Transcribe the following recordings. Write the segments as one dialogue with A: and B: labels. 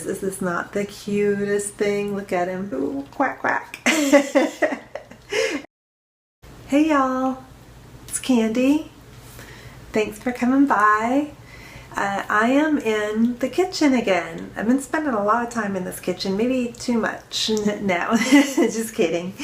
A: is this not the cutest thing? Look at him. Ooh, quack, quack. Hey y'all, it's Candy. Thanks for coming by. I am in the kitchen again. I've been spending a lot of time in this kitchen, maybe too much. No, just kidding.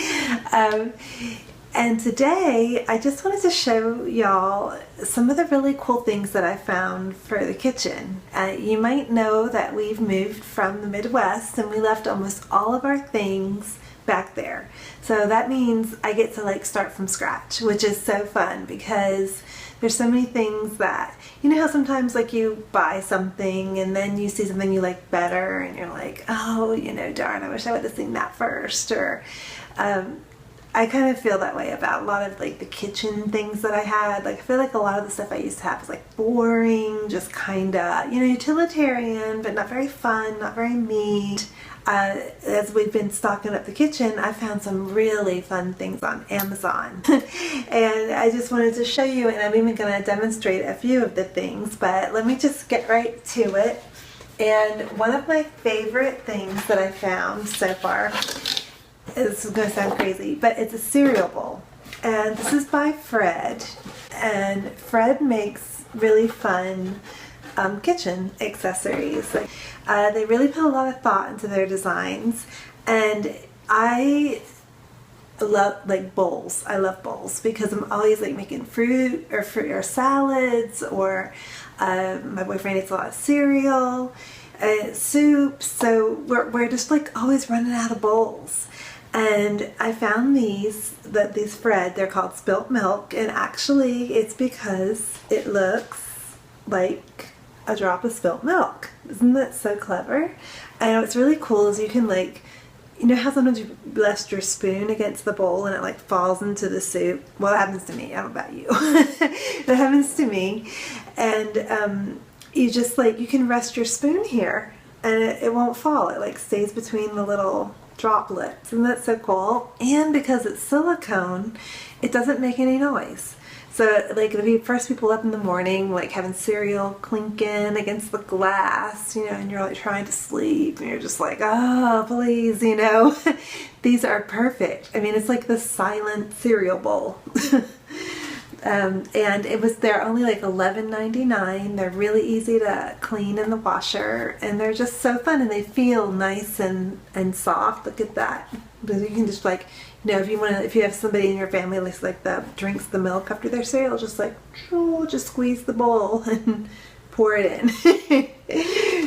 A: And today I just wanted to show y'all some of the really cool things that I found for the kitchen. You might know that we've moved from the Midwest and we left almost all of our things back there. So that means I get to like start from scratch, which is so fun because there's so many things that, you know how sometimes like you buy something and then you see something you like better and you're like, oh, you know, darn, I wish I would have seen that first. Or I kind of feel that way about a lot of like the kitchen things that I had. Like I feel like a lot of the stuff I used to have was like boring, just kind of, you know, utilitarian, but not very fun, not very neat. As we've been stocking up the kitchen, I found some really fun things on Amazon. And I just wanted to show you, and I'm even going to demonstrate a few of the things, but let me just get right to it. And one of my favorite things that I found so far, this is going to sound crazy, but it's a cereal bowl. And this is by Fred. And Fred makes really fun kitchen accessories. They really put a lot of thought into their designs, and I love like bowls. I love bowls because I'm always like making fruit or salads, or my boyfriend eats a lot of cereal, soup, so we're just like always running out of bowls. And I found these Fred, they're called Spilt Milk, and actually it's because it looks like a drop of spilt milk. Isn't that so clever? And what's really cool is you can like, you know how sometimes you rest your spoon against the bowl and it like falls into the soup? Well, it happens to me. I don't know about you. That happens to me. And you just like, you can rest your spoon here and it won't fall. It like stays between the little droplets. And that's so cool. And because it's silicone, it doesn't make any noise. So like if you first people up in the morning, like having cereal clinking against the glass, you know, and you're like trying to sleep and you're just like, oh, please, you know, these are perfect. I mean, it's like the silent cereal bowl. And they're only like $11.99. They're really easy to clean in the washer, and they're just so fun, and they feel nice and soft. Look at that. But you can just like, you know, if you have somebody in your family that drinks the milk after their cereal, just like, just squeeze the bowl and pour it in.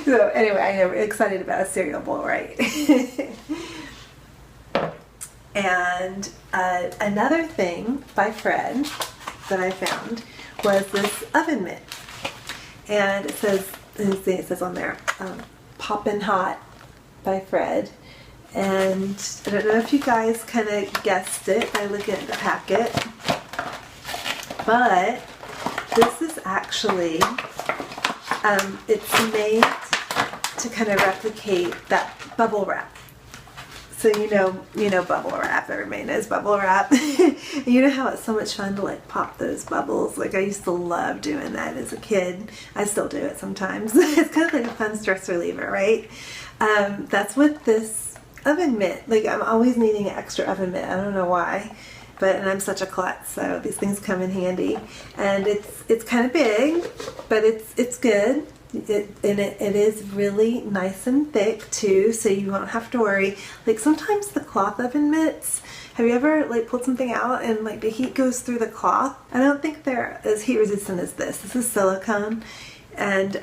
A: So anyway, I know we're excited about a cereal bowl, right? And another thing by Fred that I found was this oven mitt, and it says on there, Poppin' Hot by Fred. And I don't know if you guys kind of guessed it by looking at the packet, but this is actually, it's made to kind of replicate that bubble wrap. So you know bubble wrap, everybody knows bubble wrap. You know how it's so much fun to like pop those bubbles. Like I used to love doing that as a kid. I still do it sometimes. It's kind of like a fun stress reliever, right? That's what this oven mitt, like I'm always needing an extra oven mitt. I don't know why, and I'm such a klutz, so these things come in handy. And it's kind of big, but it's good. It is really nice and thick too, so you won't have to worry. Like sometimes the cloth oven mitts, have you ever like pulled something out and like the heat goes through the cloth? I don't think they're as heat resistant as this. This is silicone, and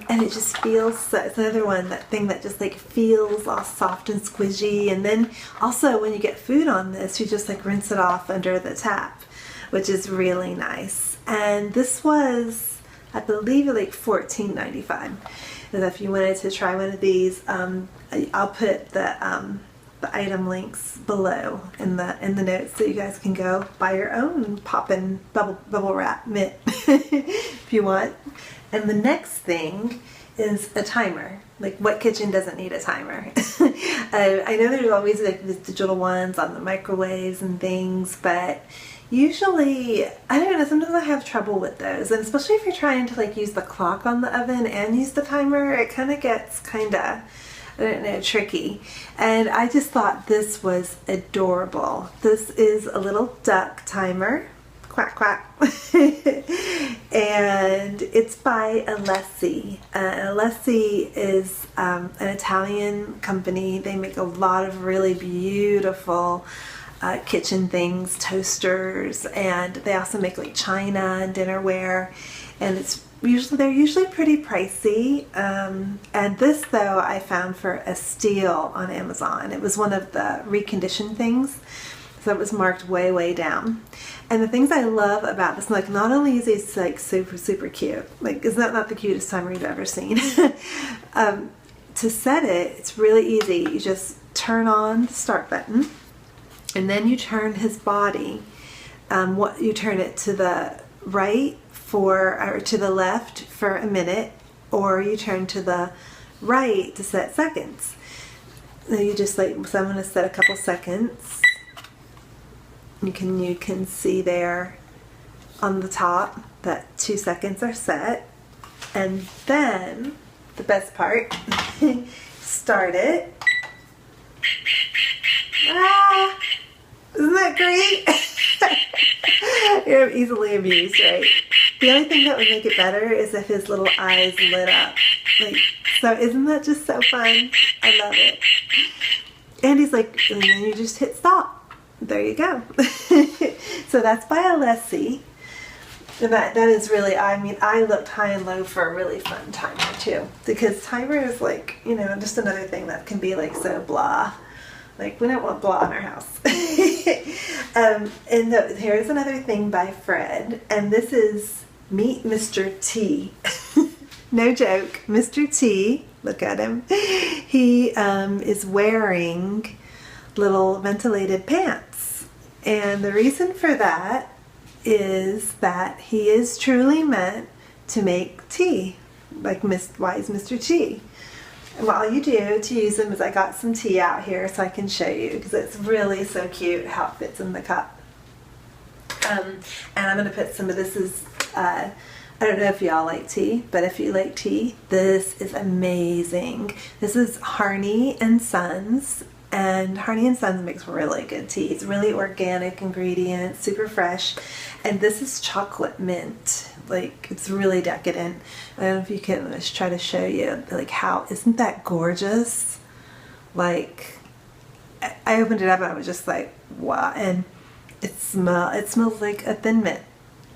A: it just feels, it's another one, that thing that just like feels all soft and squishy. And then also when you get food on this, you just like rinse it off under the tap, which is really nice. And this was, I believe, like $14.95. And if you wanted to try one of these, I'll put the item links below in the notes so you guys can go buy your own poppin' bubble wrap mitt if you want. And the next thing is a timer. Like, what kitchen doesn't need a timer? I know there's always like the digital ones on the microwaves and things, but usually, I don't know, sometimes I have trouble with those. And especially if you're trying to like use the clock on the oven and use the timer, it kind of gets I don't know, tricky. And I just thought this was adorable. This is a little duck timer. Quack, quack. And it's by Alessi. Alessi is an Italian company. They make a lot of really beautiful kitchen things, toasters, and they also make like china and dinnerware. And they're usually pretty pricey. And this though I found for a steal on Amazon. It was one of the reconditioned things. So it was marked way, way down. And the things I love about this, like not only is it like super, super cute, like isn't that not the cutest timer you've ever seen? To set it, it's really easy. You just turn on the start button and then you turn his body. You turn it to the right or to the left for a minute, or you turn to the right to set seconds. Then you just so I'm going to set a couple seconds. You can see there on the top that 2 seconds are set. And then the best part, start it. Ah, isn't that great? You're easily amused, right? The only thing that would make it better is if his little eyes lit up. So isn't that just so fun? I love it. And he's like, and then you just hit stop. There you go. So that's by Alessi. And that is really, I looked high and low for a really fun timer too. Because timer is like, just another thing that can be like so blah. Like we don't want blah in our house. Here's another thing by Fred. And this is Meet Mr. T. No joke. Mr. T, look at him. He is wearing little ventilated pants. And the reason for that is that he is truly meant to make tea, like wise Mr. T. And what all you do to use them is I got some tea out here so I can show you because it's really so cute how it fits in the cup. And I'm going to put some of this I don't know if y'all like tea, but if you like tea, this is amazing. This is Harney and Sons. And Harney and Sons makes really good tea. It's really organic ingredients, super fresh. And this is chocolate mint. Like, it's really decadent. I don't know if you can, let's try to show you, like isn't that gorgeous? Like, I opened it up and I was just like, wow. And it smells like a Thin Mint.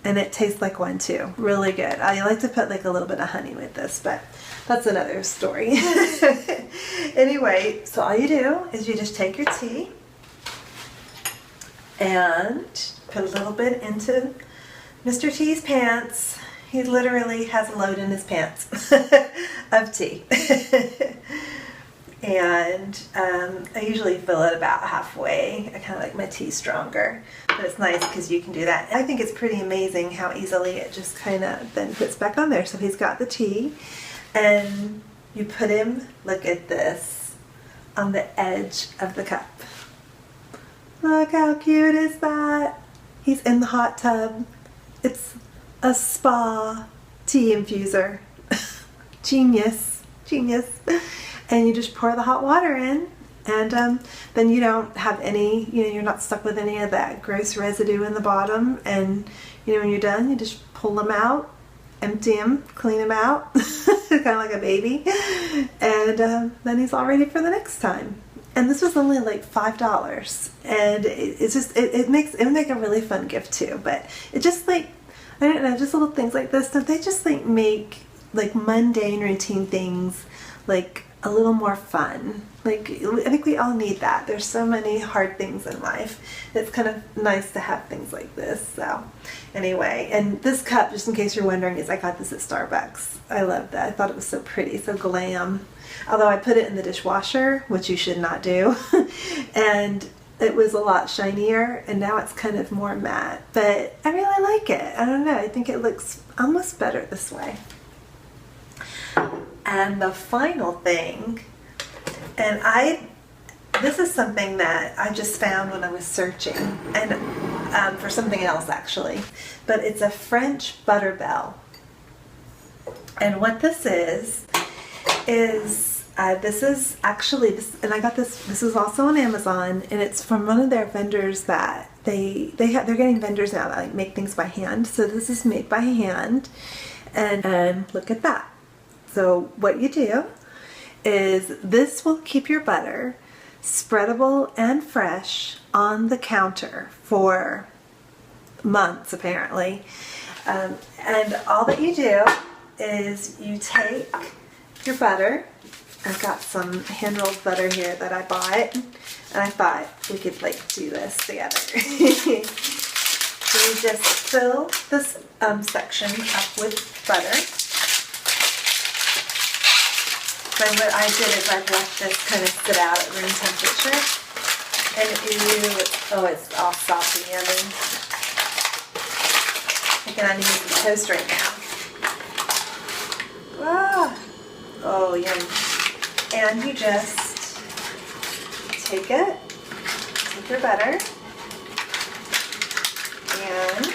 A: And it tastes like one too. Really good. I like to put like a little bit of honey with this, but that's another story. Anyway, so all you do is you just take your tea and put a little bit into Mr. T's pants. He literally has a load in his pants of tea. And I usually fill it about halfway. I kind of like my tea stronger, but it's nice because you can do that. I think it's pretty amazing how easily it just kind of then puts back on there. So he's got the tea and you put him, look at this, on the edge of the cup. Look how cute is that? He's in the hot tub. It's a spa tea infuser. Genius, genius. And you just pour the hot water in, and then you don't have any, you're not stuck with any of that gross residue in the bottom. And when you're done, you just pull them out, empty them, clean them out, kind of like a baby, and then he's all ready for the next time. And this was only like $5, and it's just it would make a really fun gift too. But it just like, I don't know, just little things like this, don't they just like make like mundane routine things like a little more fun? Like, I think we all need that. There's so many hard things in life. It's kind of nice to have things like this. So anyway, and this cup, just in case you're wondering, is I got this at Starbucks. I love that. I thought it was so pretty, so glam. Although I put it in the dishwasher, which you should not do. And it was a lot shinier, and now it's kind of more matte. But I really like it. I don't know. I think it looks almost better this way. And the final thing, and this is something that I just found when I was searching, and for something else actually, but it's a French butter bell. And what this is This is actually this, and I got this. This is also on Amazon, and it's from one of their vendors that they're getting vendors now that like make things by hand. So this is made by hand, and look at that. So what you do is this will keep your butter spreadable and fresh on the counter for months apparently. And all that you do is you take your butter. I've got some hand-rolled butter here that I bought, and I thought we could like do this together. So you just fill this section up with butter. So what I did is I've left this kind of sit out at room temperature, and it's all soft and yummy. I can only use the toast right now. Ah, oh yum. And you just take your butter, and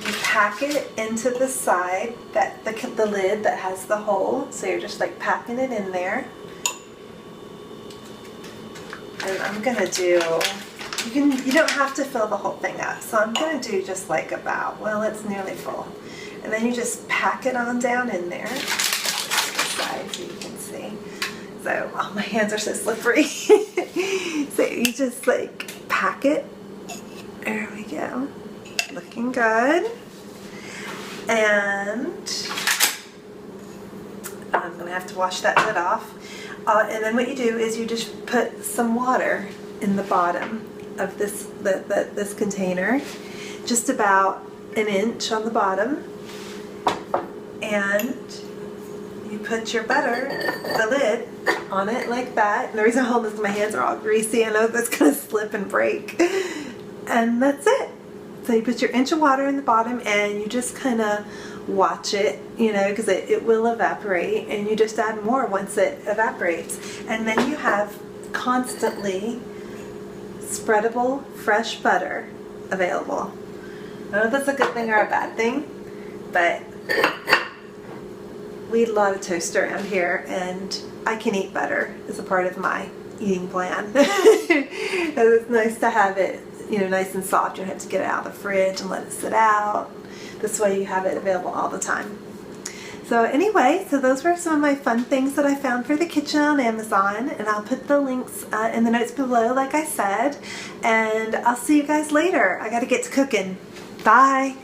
A: you pack it into the side, the lid that has the hole. So you're just like packing it in there. And I'm gonna do, you don't have to fill the whole thing up. So I'm gonna do just like about, well, it's nearly full. And then you just pack it on down in there. Side so you can see. So, oh, my hands are so slippery. So you just like pack it. There we go. Looking good. And I'm gonna have to wash that lid off. And then what you do is you just put some water in the bottom of this container, just about an inch on the bottom, and you put your butter, the lid, on it like that. And the reason I'm holding this is my hands are all greasy. I know that's gonna slip and break. And that's it. So you put your inch of water in the bottom, and you just kind of watch it, you know, because it will evaporate, and you just add more once it evaporates. And then you have constantly spreadable, fresh butter available. I don't know if that's a good thing or a bad thing, but we eat a lot of toast around here, and I can eat butter as a part of my eating plan. It's nice to have it, you know, nice and soft. You don't have to get it out of the fridge and let it sit out. This way you have it available all the time. So anyway, so those were some of my fun things that I found for the kitchen on Amazon, and I'll put the links in the notes below like I said, and I'll see you guys later. I gotta get to cooking. Bye!